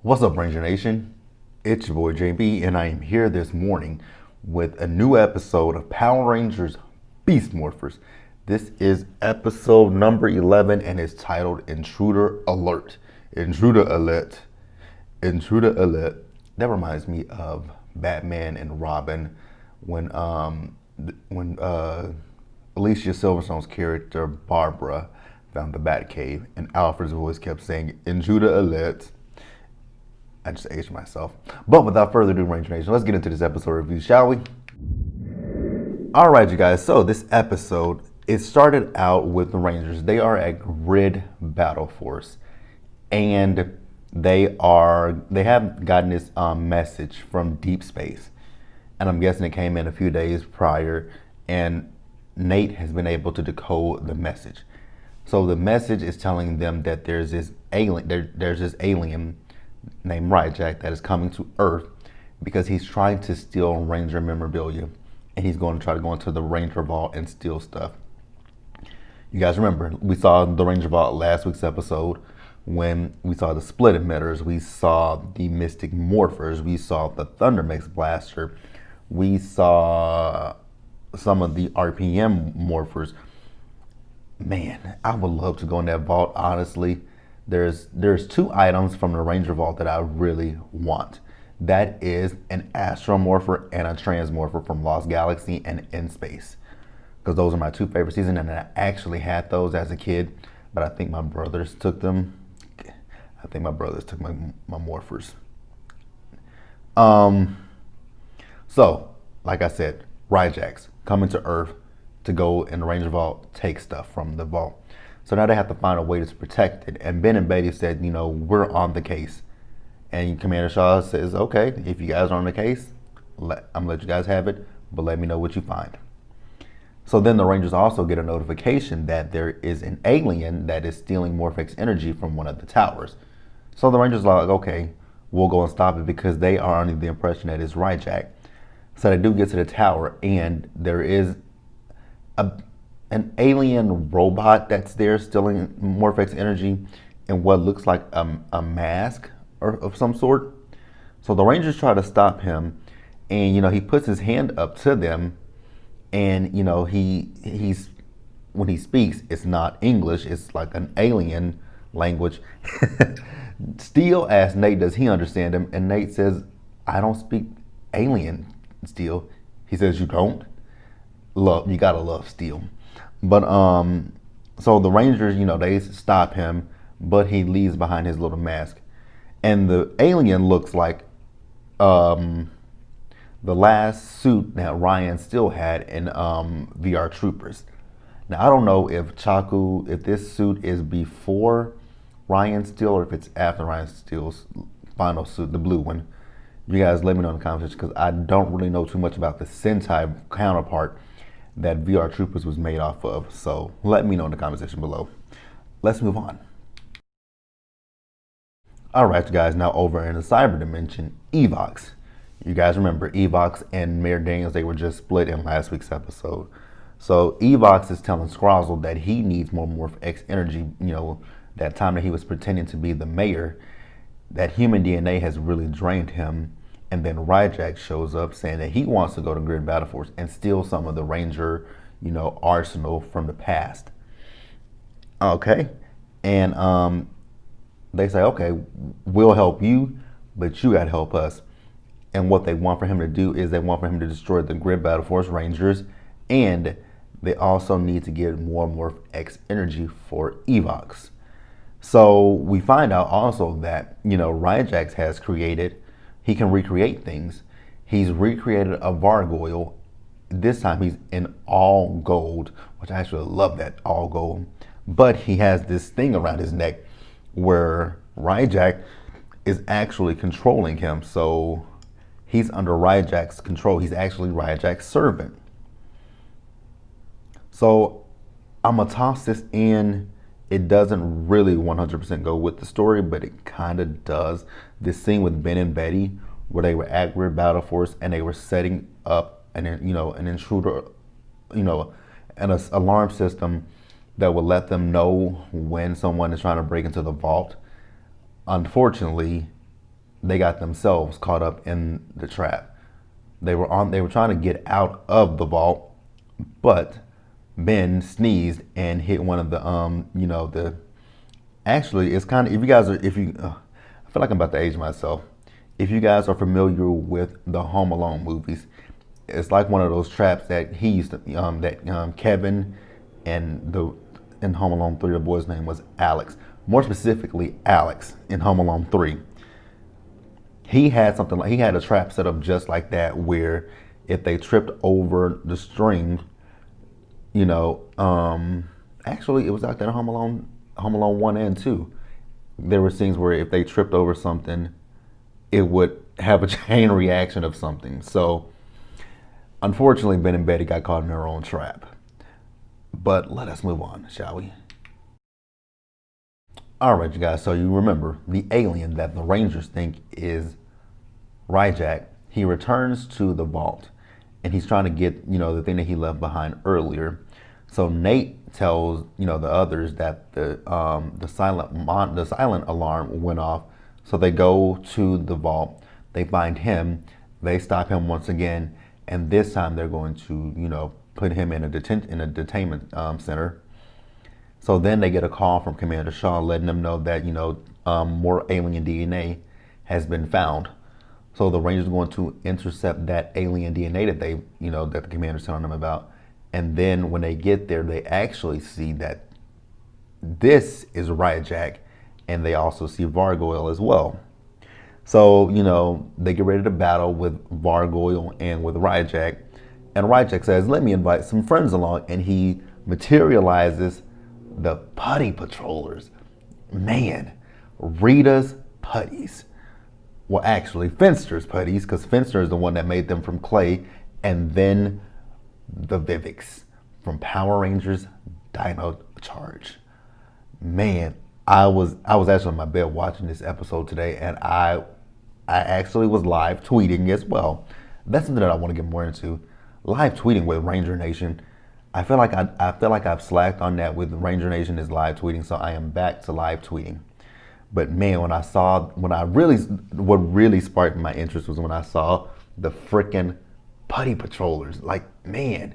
What's up, Ranger Nation? It's your boy JB, and I am here this morning with a new episode of Power Rangers Beast Morphers. This is episode number 11, and it's titled Intruder Alert. Intruder Alert. Intruder Alert. That reminds me of Batman and Robin when Alicia Silverstone's character Barbara found the Batcave, and Alfred's voice kept saying Intruder Alert. I just aged myself. But without further ado, Ranger Nation, let's get into this episode review, shall we? All right, you guys. So this episode, it started out with the Rangers. They are at Grid Battle Force, and they have gotten this message from deep space, and I'm guessing it came in a few days prior, and Nate has been able to decode the message. So the message is telling them that there's this alien named Ryjack that is coming to Earth because he's trying to steal Ranger memorabilia, and he's going to try to go into the Ranger Vault and steal stuff. You guys remember, we saw the Ranger Vault last week's episode when we saw the split emitters, we saw the Mystic Morphers, we saw the Thundermix Blaster, we saw some of the RPM Morphers. Man, I would love to go in that vault, honestly. There's two items from the Ranger Vault that I really want. That is an Astromorpher and a Transmorpher from Lost Galaxy and In Space. Because those are my two favorite seasons, and I actually had those as a kid, but I think my brothers took them. I think my brothers took my Morphers. So, like I said, Ryjack's coming to Earth to go in the Ranger Vault, take stuff from the vault. So now they have to find a way to protect it. And Ben and Betty said, we're on the case. And Commander Shaw says, okay, if you guys are on the case, I'm gonna let you guys have it, but let me know what you find. So then the Rangers also get a notification that there is an alien that is stealing Morphex energy from one of the towers. So the Rangers are like, okay, we'll go and stop it, because they are under the impression that it's Ryjack. So they do get to the tower, and there is an alien robot that's there stealing Morphex energy in what looks like a mask of some sort. So the Rangers try to stop him, and he puts his hand up to them, and he's when he speaks, it's not English, it's like an alien language. Steele asks Nate, does he understand him? And Nate says, I don't speak alien, Steele. He says, you don't? You gotta love Steele. But so the Rangers, they stop him, but he leaves behind his little mask, and the alien looks like the last suit that Ryan still had in VR Troopers. Now I don't know if Chaku, if this suit is before Ryan Steele or if it's after Ryan Steele's final suit, the blue one. You guys let me know in the comments, because I don't really know too much about the Sentai counterpart that VR Troopers was made off of. So let me know in the comment section below. Let's move on. All right, you guys, now over in the cyber dimension, Evox. You guys remember Evox and Mayor Daniels, they were just split in last week's episode. So Evox is telling Scrozzle that he needs more Morph-X energy. That time that he was pretending to be the mayor, that human DNA has really drained him. And then Ryjack shows up saying that he wants to go to Grid Battle Force and steal some of the Ranger, arsenal from the past. Okay. And they say, okay, we'll help you, but you got to help us. And what they want for him to do is they want for him to destroy the Grid Battle Force Rangers, and they also need to get more Morph-X energy for Evox. So we find out also that, Ryjax has created, he can recreate things. He's recreated a Vargoyle. This time he's in all gold, which I actually love that, all gold. But he has this thing around his neck where Ryjack is actually controlling him. So he's under Ryjack's control. He's actually Ryjack's servant. So I'm gonna toss this in. It doesn't really 100% go with the story, but it kind of does. This scene with Ben and Betty, where they were at Grid Battle Force and they were setting up an intruder, an alarm system that would let them know when someone is trying to break into the vault. Unfortunately, they got themselves caught up in the trap. They were trying to get out of the vault, but Ben sneezed and hit one of the the actually it's kind of, if you guys are if you I feel like I'm about to age myself. If you guys are familiar with the Home Alone movies, it's like one of those traps that he used to Kevin and the in Home Alone 3, the boy's name was Alex. More specifically, Alex in Home Alone 3. He had something like, he had a trap set up just like that, where if they tripped over the string, actually it was like that in Home Alone 1 and 2. There were scenes where if they tripped over something, it would have a chain reaction of something. So unfortunately, Ben and Betty got caught in their own trap. But let us move on, shall we? All right, you guys. So you remember the alien that the Rangers think is Ryjack. He returns to the vault, and he's trying to get the thing that he left behind earlier. So Nate tells the others that the silent alarm went off. So they go to the vault. They find him. They stop him once again, and this time they're going to put him in a detainment center. So then they get a call from Commander Shaw letting them know that more alien DNA has been found. So the Rangers are going to intercept that alien DNA that they that the commander's telling them about. And then when they get there, they actually see that this is Ryjack, and they also see Vargoyle as well. So, they get ready to battle with Vargoyle and with Ryjack. And Ryjack says, let me invite some friends along. And he materializes the Putty Patrollers. Man, Rita's putties. Well, actually, Finster's putties, because Finster is the one that made them from clay. And then the Vivics from Power Rangers Dino Charge. Man, I was actually on my bed watching this episode today, and I actually was live tweeting as well. That's something that I want to get more into. Live tweeting with Ranger Nation. I feel like I've slacked on that with Ranger Nation is live tweeting, so I am back to live tweeting. But man, what really sparked my interest was when I saw the freaking Putty Patrollers. Like, man,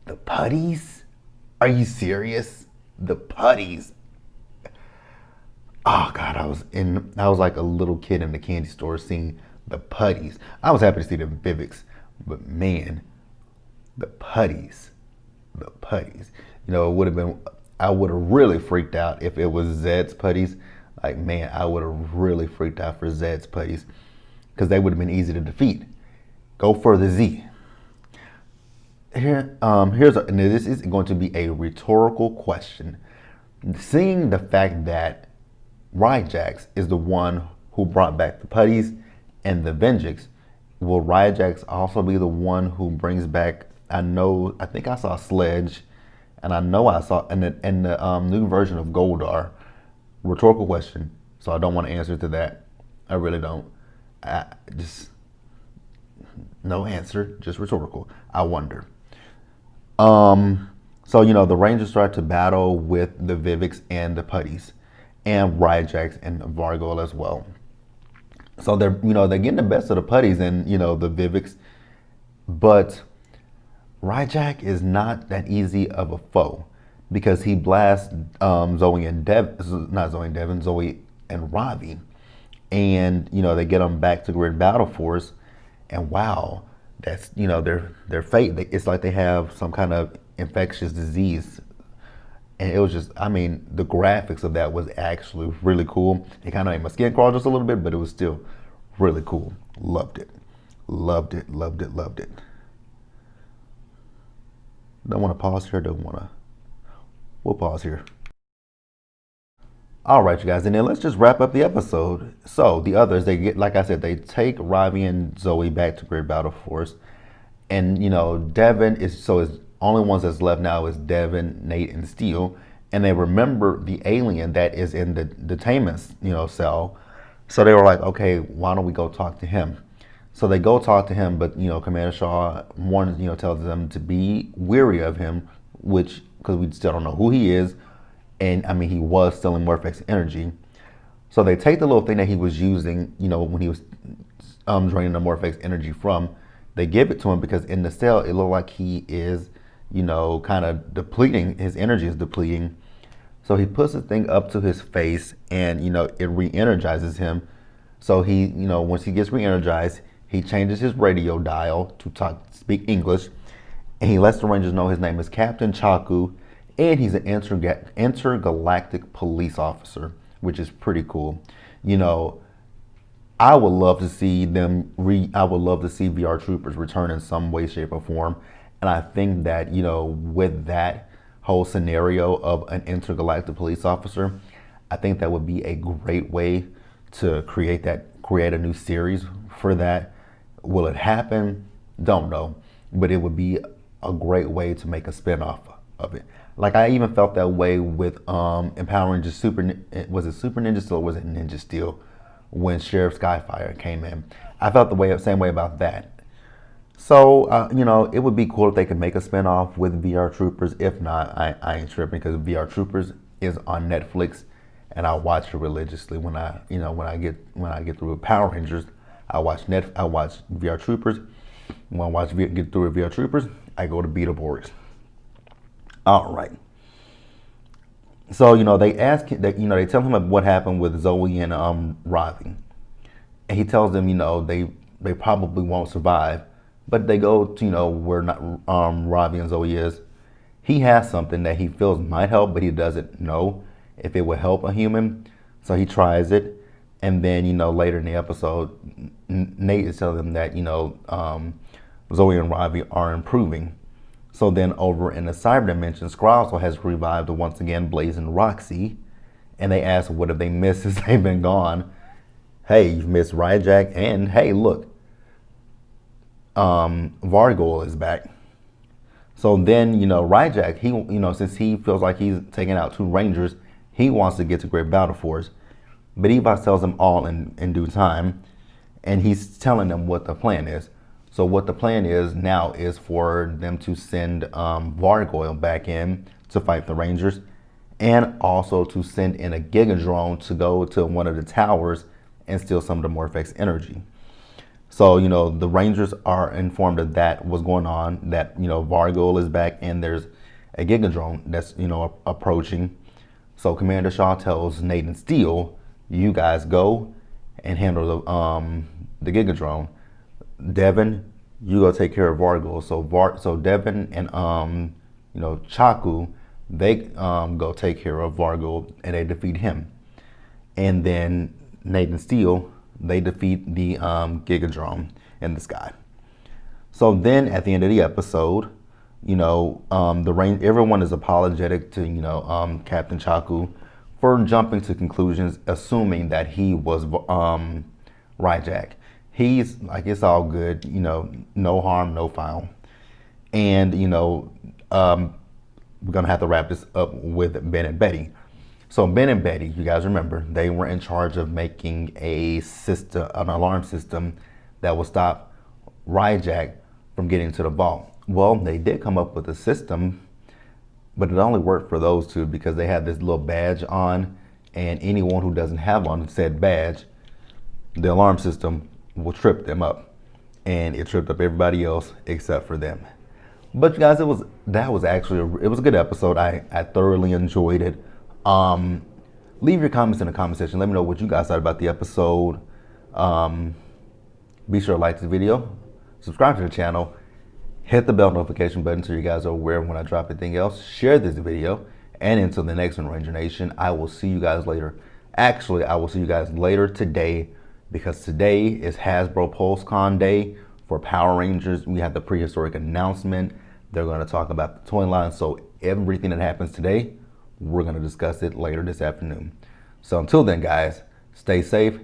the putties? Are you serious? The putties. Oh God, I was like a little kid in the candy store seeing the putties. I was happy to see the Vivics, but man, the putties. I would have really freaked out if it was Zed's putties. Like, man, I would have really freaked out for Zed's putties, because they would have been easy to defeat. Go for the Z. This is going to be a rhetorical question. Seeing the fact that Ryjax is the one who brought back the putties and the Venjix, will Ryjax also be the one who brings back? I think I saw Sledge, and I know I saw in the new version of Goldar. Rhetorical question, so I don't want to answer to that. I really don't. Just no answer, just rhetorical. I wonder. So the Rangers start to battle with the Vivics and the putties, and Ryjax and Vargoyle as well. So they're getting the best of the putties and the Vivics, but Ryjack is not that easy of a foe, because he blasts Zoe and Ravi, and they get them back to Grid Battle Force, and wow, that's their fate. It's like they have some kind of infectious disease, and it was just, the graphics of that was actually really cool. It kind of made my skin crawl just a little bit, but it was still really cool. Loved it. Don't want to pause here. We'll pause here. All right, you guys, and then let's just wrap up the episode. So the others, they get, like I said, they take Ravi and Zoe back to Great Battle Force, and Devin is only ones that's left now is Devin, Nate, and Steele, and they remember the alien that is in the detainment cell. So they were like, okay, why don't we go talk to him? So they go talk to him, but Commander Shaw tells them to be weary of him, which, because we still don't know who he is, and he was stealing Morphex energy. So they take the little thing that he was using, when he was draining the Morphex energy from. They give it to him because in the cell it looked like he is, kind of depleting. His energy is depleting. So he puts the thing up to his face, and it re-energizes him. So he, once he gets re-energized, he changes his radio dial to speak English, and he lets the Rangers know his name is Captain Chaku, and he's an intergalactic police officer, which is pretty cool. I would love to see I would love to see VR Troopers return in some way, shape, or form. And I think that, with that whole scenario of an intergalactic police officer, I think that would be a great way to create a new series for that. Will it happen? Don't know. But it would be a great way to make a spinoff of it. Like, I even felt that way with empowering just was it Super Ninja Steel or was it Ninja Steel? When Sheriff Skyfire came in, I felt same way about that. So, it would be cool if they could make a spinoff with VR Troopers. If not, I ain't tripping, because VR Troopers is on Netflix, and I watch it religiously. When I get through with Power Rangers, I watch VR Troopers. When I get through with VR Troopers, I go to Beetleborgs. All right. So, they ask that, they tell him what happened with Zoe and Ravi. And he tells them, they probably won't survive. But they go to, where Ravi and Zoe is. He has something that he feels might help, but he doesn't know if it would help a human. So he tries it. And then, later in the episode, Nate is telling them that, Zoe and Ravi are improving. So then over in the cyber dimension, Scrolso has revived once again Blaze and Roxy. And they ask, what have they missed since they've been gone? Hey, you've missed Ryjack. And hey, look, Vargol is back. So then, Ryjack, he, since he feels like he's taking out 2 Rangers, he wants to get to Great Battle Force. But Evos tells them all in due time. And he's telling them what the plan is. So what the plan is now is for them to send Vargoyle back in to fight the Rangers, and also to send in a Giga Drone to go to one of the towers and steal some of the Morphex energy. So, the Rangers are informed of that, what's going on, that, Vargoyle is back and there's a Giga Drone that's, approaching. So Commander Shaw tells Nate and Steele, you guys go and handle the Giga Drone. Devin, you go take care of Vargo. So Devin and Chaku, they go take care of Vargo and they defeat him. And then Nate and Steele, they defeat the Gigadrone in the sky. So then at the end of the episode, everyone is apologetic to Captain Chaku for jumping to conclusions, assuming that he was Ryjack. He's like, it's all good, no harm, no foul. And, we're going to have to wrap this up with Ben and Betty. So Ben and Betty, you guys remember, they were in charge of making an alarm system that will stop Ryjack from getting to the vault. Well, they did come up with a system, but it only worked for those 2 because they had this little badge on, and anyone who doesn't have on said badge, the alarm system will trip them up, and it tripped up everybody else except for them. But you guys, it was a good episode. I thoroughly enjoyed it. Leave your comments in the comment section. Let me know what you guys thought about the episode. Be sure to like this video, subscribe to the channel, hit the bell notification button so you guys are aware when I drop anything else. Share this video, and until the next one, Ranger Nation, I will see you guys later. Actually, I will see you guys later today, because today is Hasbro PulseCon Day for Power Rangers. We have the prehistoric announcement. They're going to talk about the toy line. So everything that happens today, we're going to discuss it later this afternoon. So until then, guys, stay safe,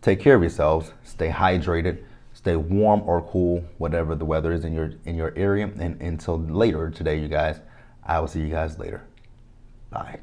take care of yourselves, stay hydrated, stay warm or cool, whatever the weather is in your area. And until later today, you guys, I will see you guys later. Bye.